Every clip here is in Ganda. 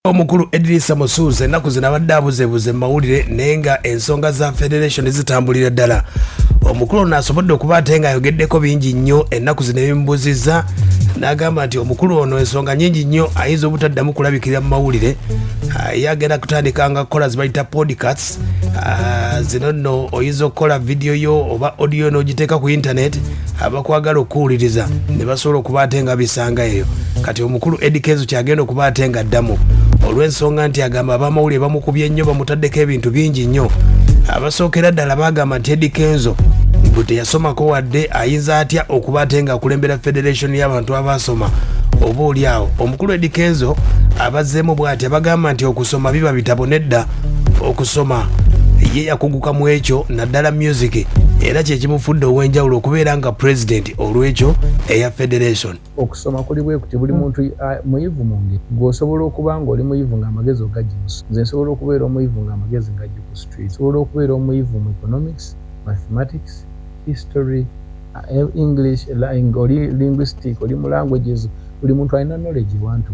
Omukulu Eddy Kenzo ennaku zino abadde abuzeebuze mu mawulire naye nga ensonga za federation zitambulira ddala. Omukulu ono asobodde okuba ate ng'ayogeddeko bingi nnyo ennaku zino ebimubuzizza n'agamba nti omukulu ono ensonga nnyingi nnyo ayinza obutaddamu kulabikira mu mawulire. Ye agenda kutandika nga kukola ze bayita podcasts. Zino nno oyinza okukola vidiyo yo oba audio n'ogiteeka ku internet abakwagala okuwuliriza ne basobola okuba ate nga bisanga eyo. Kati omukulu Eddy Kenzo kyagenda okuba ate nga addamu olw'ensonga nti agamba abamawulire bamukubye nnyo bamutaddeko ebintu bingi nnyo. Abasookera ddala bagamba nti Eddy Kenzo bwe teyasomako wadde ayinza atya okuba ate nga akulembera federation y'abantu abasoma oba oli awo. Omukulu Eddy Kenzo abazzeemu bw'ati abagamba nti okusoma biba bitabo nedda okusoma ye yakuguka mu ekyo naddala music era kyekimufudde ow'enjawulo okubeera nga president olw'ekyo eya federation. Okusoma kuli bwe kuti buli muntu muyivu mu ngeri gw'osobola okuba ng'oli muyivu ng'amagezi ogagyimusa. Nze nsobola okubeera omuyivu ng'amagezi ngajji ku street. Nsobola okubeera omuyivu mu economics, mathematics, history, English, oli linguistic, oli mu languages. Buli muntu alina knowledge wantu.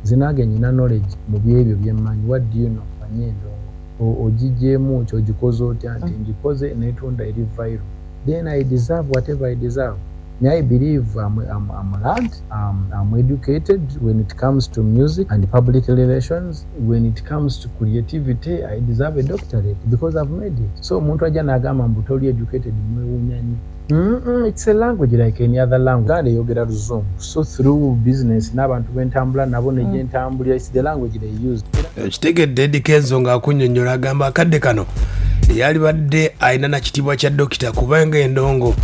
Nze nange nyina knowledge mu byebyo bye mmanyi. What do you know? Manye endongo. Ogigyemu kyo ogikoze otya nti ngikoze netunda eri viral. Then I deserve whatever I deserve. I believe I'm learned, I'm educated when it comes to music and public relations. When it comes to creativity, I deserve a doctorate because I've made it. So muntu aja nagamba mbu toli educated mwewunyanyi. It's a language like any other language. God yogera Luzungu. So through business n'abantu b'entambula nabo neje ntambulira, it's the language they use. Kitegedde Eddy Kenzo ng'akunnyonnyola agamba akadde kano yali badde ayina na kitiibwa kya dokita kubanga endongo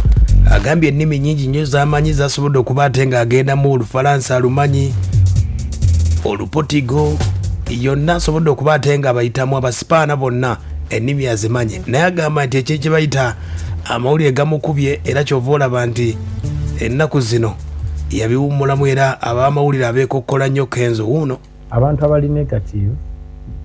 agambye ennimi nnyingi nnyo z'amanyi zasobodde okuba ate ng'agenda mu Olufalansa alumanyi, Olupotigo, yonna asobodde okuba ate nga bayitamu Abasipaana bonna ennimi azimanyi. Naye agamba nti ekyo kye bayita amawulire gamukubye era kyova olaba nti ennaku zino yabiwummulamu era ab'amawulire abeekokkola nnyo Kenzo wuuno. Abantu abali negative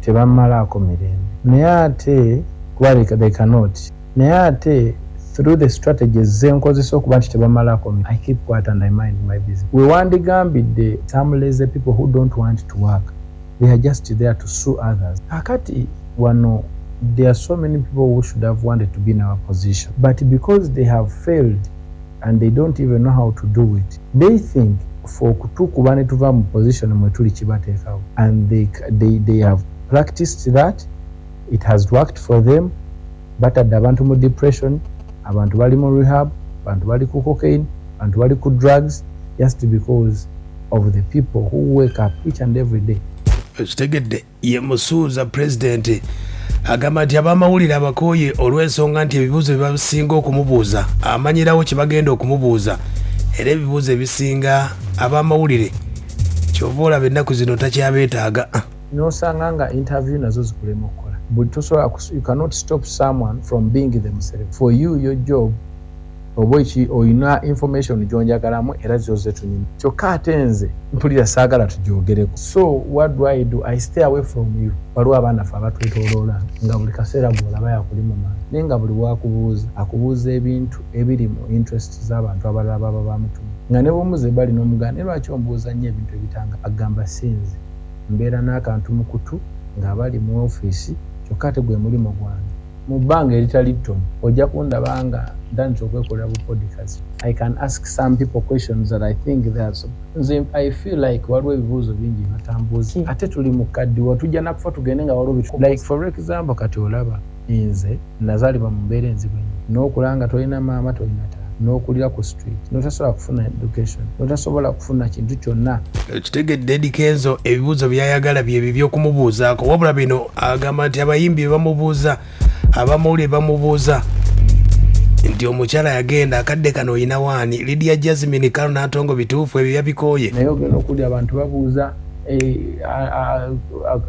tebamalaako mirembe. Naye ate kuba they cannot. Naye ate through the strategies zenkozesa okuba nti tebamalaako mirembe, I keep quiet and I mind my business. We wandigambidde some lazy people who don't want to work. They are just there to sue others. Akati wano there are so many people who should have wanted to be in our position, but because they have failed and they don't even know how to do it, they think for kutukuba ne tuva mu position mwe tuli kibateekawo, and they have practiced that. It has worked for them. Batadde abantu mu depression, abantu bali mu rehab, abantu bali ku cocaine, abantu bali ku drugs, just because of the people who wake up each and every day. Kitegedde ye musuuza president agamba nti ab'amawulire abakooye olw'ensonga nti ebibuuzo bye basinga okumubuuza amanyirawo kye bagenda okumubuuza era ebibuuzo ebisinga ab'amawulire kyova olaba ennaku zino takyabeetaaga. Nosanga nga interview nazo zikulema okukola. You cannot stop someone from being themselves. For you, your job, oboiki oyina information gyonjagalamu era zoze tunyuma. Kyokka ate nze mpulira saagala tugyogereko. So what do? I stay away from you. Waliwo abaana ffe abatwetooloola nga buli kaseera gw'olaba yakuli mu maani naye nga buli waakubuuza akubuuza ebintu ebiri mu interest z'abantu abalala baba bamutuma nga ne bw'omuze bali n'omugana ne lwaki ombuuza nnyo ebintu ebitanga agamba sinze mbeera n'akantu mu kutu ng'abali mu ofiisi kyokka ate gwe mulimo gwange mu bbanga eritali ttono ojja kundaba nga ntandise okwekolera bu podcast. I can ask some people questions that I think they are so. I feel like waliwo ebibuuzo bingi batambuuza ate tuli mu kaddiwa tujja nakufa tugende nga waliwo like for example kati olaba nze nazaalibwa mu mbeera enzibu ennyo n'okulanga tolina maama tolina taata n'okulira ku street n'otasobola kufuna education n'otasobola kufuna kintu kyonna. Kitegedde Eddy Kenzo ebibuuzo byayagala bye by'okumubuuzaako wabula bino agamba nti abayimbi bamubuuza abamawulire bamubuuza nti omukyala yagenda akadde kano oyina waani Lydia Jasmine kano n'atongo bituufu ebyo yabikooye. Naye ogenda okuli abantu babuuza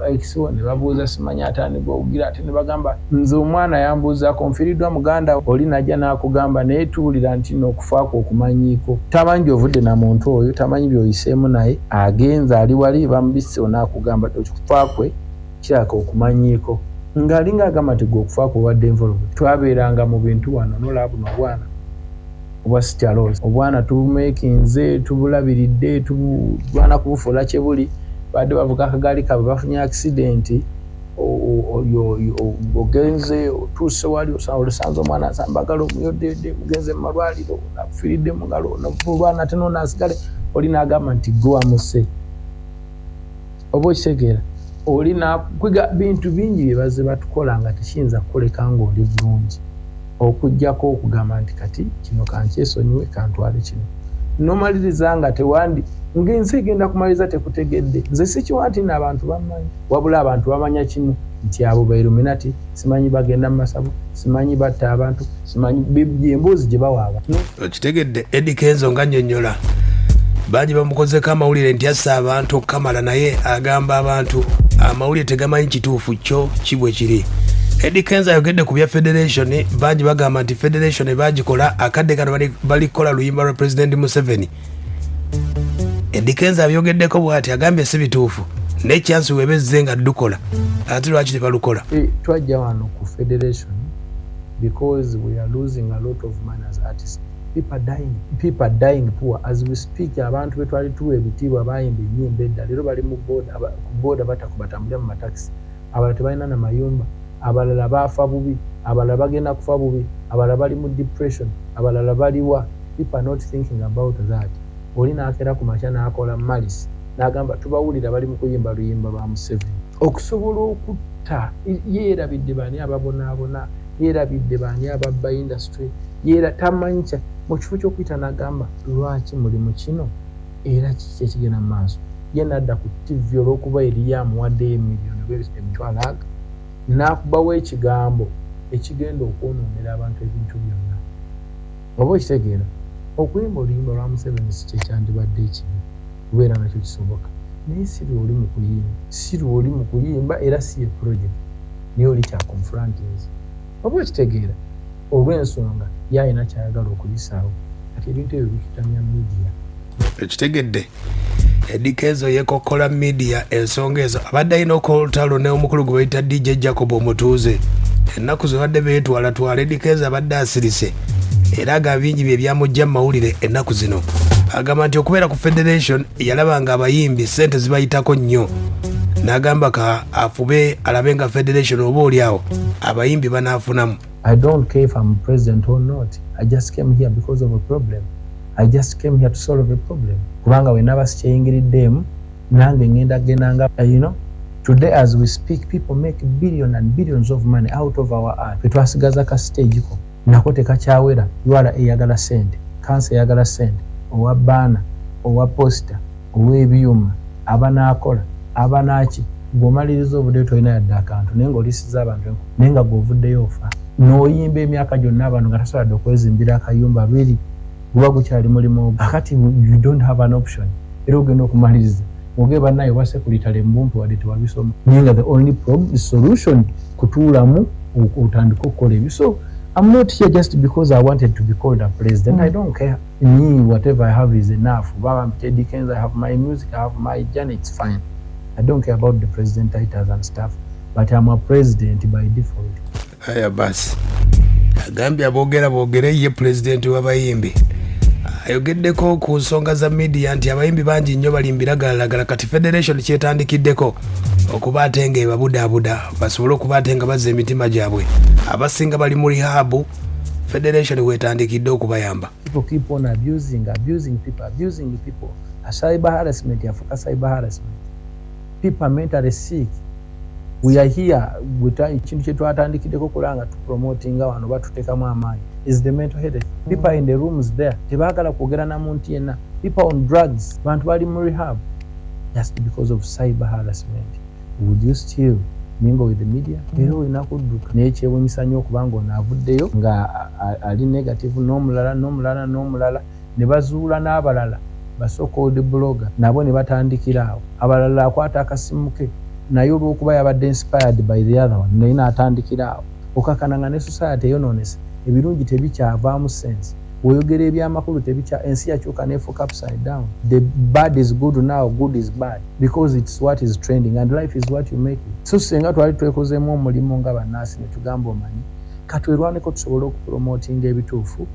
ekisiwo ne babuuza simanyi ataani gw'obugira ate ne bagamba nze omwana yambuuzaako nfiiriddwa muganda oli najja n'akugamba naye tuwulira nti n'okufaako okumanyiiko tamanyi gy'ovudde na muntu oyo tamanyi by'oyiseemu naye agenza ali wali bamubissewo n'akugamba okufaakwe kiraka okumanyiiko ngali ng'agamba nti gwe okufaako obadde envolve. Twabeeranga mu bintu wano n'olaba buno obwana obwa sikyalozi obwana tubumeekinze tubulabiridde tubulwana kubufuula kye buli badde bavuga akagali kaabwe bafunye accident ogenze otuuse wali olusanze omwana asambagala omuyodde mugenze mu malwaliro nakufiiridde mu ngalo nolwana ate nonasigale oli n'agamba nti gwe wamuse oba okitegeera oli nakwiga bintu bingi bye bazze batukola nga tekiyinza kukoleka ng'oli bulungi okuggyako okugamba nti kati kino kankyesonyiwe kantwale kino nomaliriza nga tewandi ng'ensi egenda kumaliriza tekutegedde nze sikiwa nti n'abantu bamanyi wabula abantu bamanya kimu nti abo bailuminati simanyi bagenda mu masabu simanyi batta abantu simanyi emboozi gye bawaaba okitegedde Eddy Kenzo nga nnyonnyola bangi bamukozeko amawulire nti assa abantu okukamala naye agamba abantu amawulire tegamanyi kituufu kyo kibwe kiri. Eddy Kenzo ayogedde ku bya federation bangi bagamba nti federation bagikola akadde kano balikola luyimba lwa President Museveni. Eddy Kenzo abyogeddeko bw'ati agambye si bituufu n'ekyansi webezze nga dukola ate lwaki tebalukola. Twajja wano ku federation because we are losing a lot of money as artists. People are dying poor as we speak. Abantu betwali tuwe ebitiibwa bayimba ennyimba edda leero bali mu boda batakubatambulira mu mataxi abalala tebalina na mayumba abalala baafa bubi abalala bagenda kufa bubi abalala bali mu depression abalala baliwa. People are not thinking about that. Oli naakera ku makya n'akola malisi n'agamba tubawulira bali mu kuyimba luyimba lwa Museveni okusobola okutta. Yeerabidde bani ababonaabona, yeerabidde bani ababba industry, tamanyi mu kifo ky'okuyita n'agamba lwaki muli mu kino era kiki ekigenda mu maaso. Ye n'adda ku TV olw'okuba eri yamuwaddeyo emiliyoni emitwalo aga n'akubawo ekigambo ekigenda okwonoonera abantu ebintu byonna. Oba okitegeera okuyimba oluyimba lwa Museveni si kyekyandibadde ekibi kubeera nakyo kisoboka naye si lwoli mu kuyimba era si ye project naye oli kya confrontings. Oba okitegeera olw'ensonga yalina kyayagala okuyisaawo kati ebintu ebyo bikitamya media. Ekitegedde Eddy Kenzo yeekokkola media ensonga ezo abadde alina okolutalo n'omukulu gwe bayita DJ Jacob omutuuze ennaku ze badde beetwalatwala. Eddy Kenzo abadde asirise era agamba bingi bye byamujja mu mawulire ennaku zino. Agamba nti okubeera ku federation yalaba nga abayimbi ssente zibayitako nnyo n'agamba ka afube alabe nga federation oba oliawo abayimbi banaafunamu. I don't care if I'm president or not. I just came here because of a problem. I just came here to solve a problem. Kubanga we never kyeyingiriddemu nange ngenda genanga today as we speak people make billions and billions of money out of our art. Twasigaza ka stage ko nako tekakyawera URA eyagala sente, kansa eyagala sente, owa bana, owa poster, owa ebyuma, abanaakola, abanaki bw'omaliriza obudde tolina yadde akantu naye ng'olisiza abantu naye nga gw'ovuddeyo ofa n'oyimba emyaka gyonna abantu nga tasoboladde okwezimbira akayumba biri guba gukyali mulimu akati you don't have an option era ogenda okumaliriza oge bannaye oba sekulitale mbumpi wadde tewabisoma naye nga the only solution kutuulamu otandika okukola ebyo. So I'm not here just because I wanted to be called a president. I don't care. Me, whatever I have is enough. I'm Eddy Kenzo, I have my music, I have my journey, it's fine. I don't care about the president titles and stuff, but I'm a president by default. Aya basi agambye boogere ye president w'abayimbi. Ayogeddeko ku nsonga za media nti abayimbi bangi nnyo balimbira galagala kati federation kyetandikiddeko okuba ate nga ebabudaabuda basobole okuba ate nga bazza emitima gyabwe abasinga bali mu rehab. Federation wetandikidde okubayamba. People keep on abusing people. A cyber harassment yafuka cyber harassment. People are mentally sick. We are here with ekintu kye twatandikiddeko kulanga tu promoting wano batuteekamu amaanyi is the mental health. People are in the rooms there tebaagala kwogera na muntu yenna. People on drugs, bantu bali mu rehab just because of cyber harassment. Would you still mingle with the media? Era olina kudduka naye kyewuunyisa nnyo okubanga ono avuddeyo nga ali negative n'omulala ne bazuula n'abalala so-called blogger nabo ne batandikira awo abalala akwata akasimu ke naye olw'okuba yabadde inspired by the other one naye n'atandikira awo okakananga ne society eyonoonese ebirungi tebikyavaamu sense oyogera ebyamakulu ensi yakyuka nefuuka upside down. The bad is good now, good is bad because it's what is trending and life is what you make it. So senga twali twekozeemu omulimu nga bannansi ne tugamba omanyi katwerwaneko tusobole okupromotinga ebituufu